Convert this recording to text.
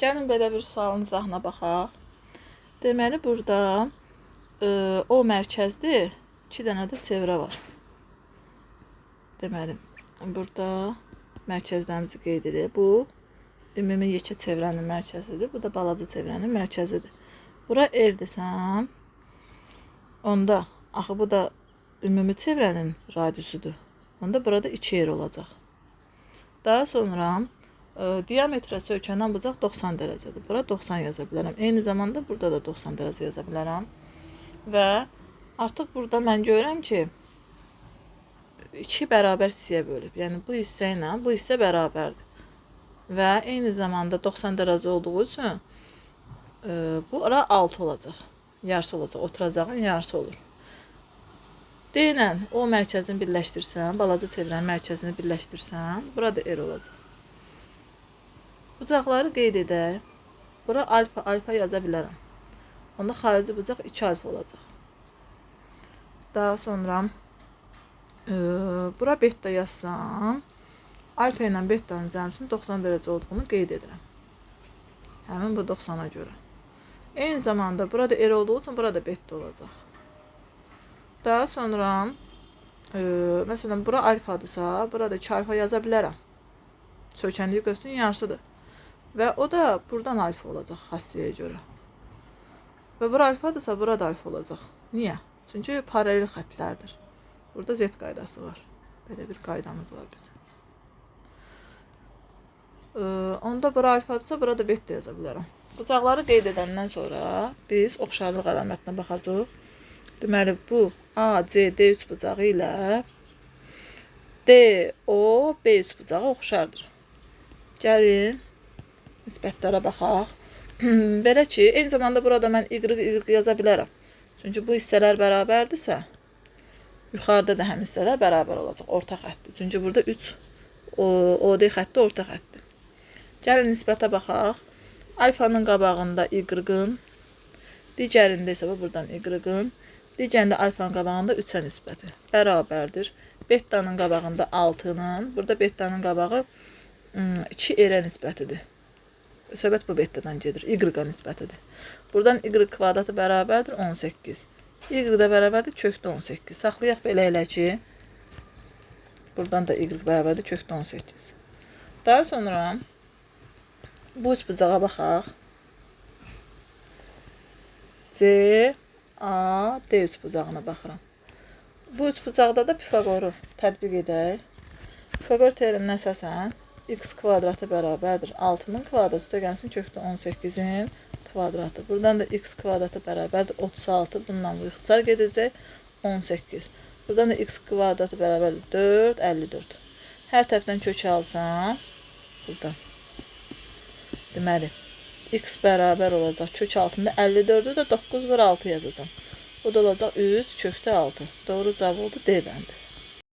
Gəlin belə bir sualın izahına baxaq. Deməli, burada o mərkəzdir, 2 dənə də çevrə var. Deməli, burada mərkəzlərimizi qeyd edirik. Bu, ümumi yekə çevrənin mərkəzidir. Bu da balaca çevrənin mərkəzidir. Bura R desəm, onda, axı bu da ümumi çevrənin radiusudur. Onda burada 2R olacaq. Daha sonra, diametrə söykənən bucaq 90 dərəcədir. Bura 90 yaza bilərəm. Eyni zamanda burada da 90 dərəcə yaza bilərəm. Və artıq burada mən görürəm ki, 2 bərabər hissəyə bölüb. Yəni bu hissə ilə bu hissə bərabərdir. Və eyni zamanda 90 dərəcə olduğu üçün bu ara 6 olacaq. Yarısı olacaq. Oturacağın yarısı olur. Deyilən o mərkəzini birləşdirsən, balaca çevrənin mərkəzini birləşdirsən, burada R olacaq. Bucaqları qeyd edək. Bura alfa yaza bilərəm. Onda xarici bucaq 2 alfa olacaq. Daha sonra bura beta yazsam, alfa ilə betanın cəmsinin 90 dərəcə olduğunu qeyd edirəm. Həmin bu 90-a görə. Eyni zamanda burada R olduğu üçün burada beta olacaq. Daha sonra məsələn bura alfadırsa, burada 2 alfa yaza bilərəm. Söykənliyi göstərin yarısıdır. Və o da buradan alfa olacaq xassiyyə görə. Və bura alfadırsa, burada alfa olacaq. Niyə? Çünki paralel xəttlərdir. Burada Z qaydası var. Belə bir qaydamız var bizim. Onda bura alfadırsa, burada beta yaza bilərəm. Bucaqları qeyd edəndən sonra biz oxşarlıq əlamətinə baxacaq. Deməli, bu AC, D3 bucağı ilə DO, B3 bucağı oxşardır. Gəlin, nisbətlərə baxaq. Belə ki, eyni zamanda burada mən Y yaza bilərəm. Çünki bu hissələr bərabərdirsə, yuxarıda da həm hissələr bərabər olacaq, orta xəttdir. Çünki burada 3 OD xətti orta xəttdir. Gəlin, nisbətə baxaq. Alfanın qabağında Y-ın, digərində isə buradan Y-ın, digərində alfanın qabağında 3-ə nisbəti bərabərdir. Betanın qabağında 6-nın, burada betanın qabağı 2R-ə nisbətidir. Söhbət bu betadan gedir, Y-ə nisbətidir. Buradan Y kvadratı bərabərdir 18. Y də bərabərdir kökdə 18. Saxlayaq belə elə ki, buradan da Y bərabərdir kökdə 18. Daha sonra bu üç bucağa baxaq. C, A, D3 bucağına baxıram. Bu üç bucaqda da Pifaqoru tətbiq edək. Pifaqor teoreminə əsasən x kvadratı bərabərdir 6-nın kvadratı üstə gəlsin kökdə 18-in kvadratı. Buradan da x kvadratı bərabərdir 36. Bundan bu ixtisar gedəcək 18. Buradan da x kvadratı bərabərdir 4, 54. Hər tərəfdən kök alsam, buradan. Deməli, x bərabər olacaq kök altında 54-ü də 9 vur 6 yazacağım. Bu da olacaq 3 kökdə 6. Doğru cavab oldu D bəndi.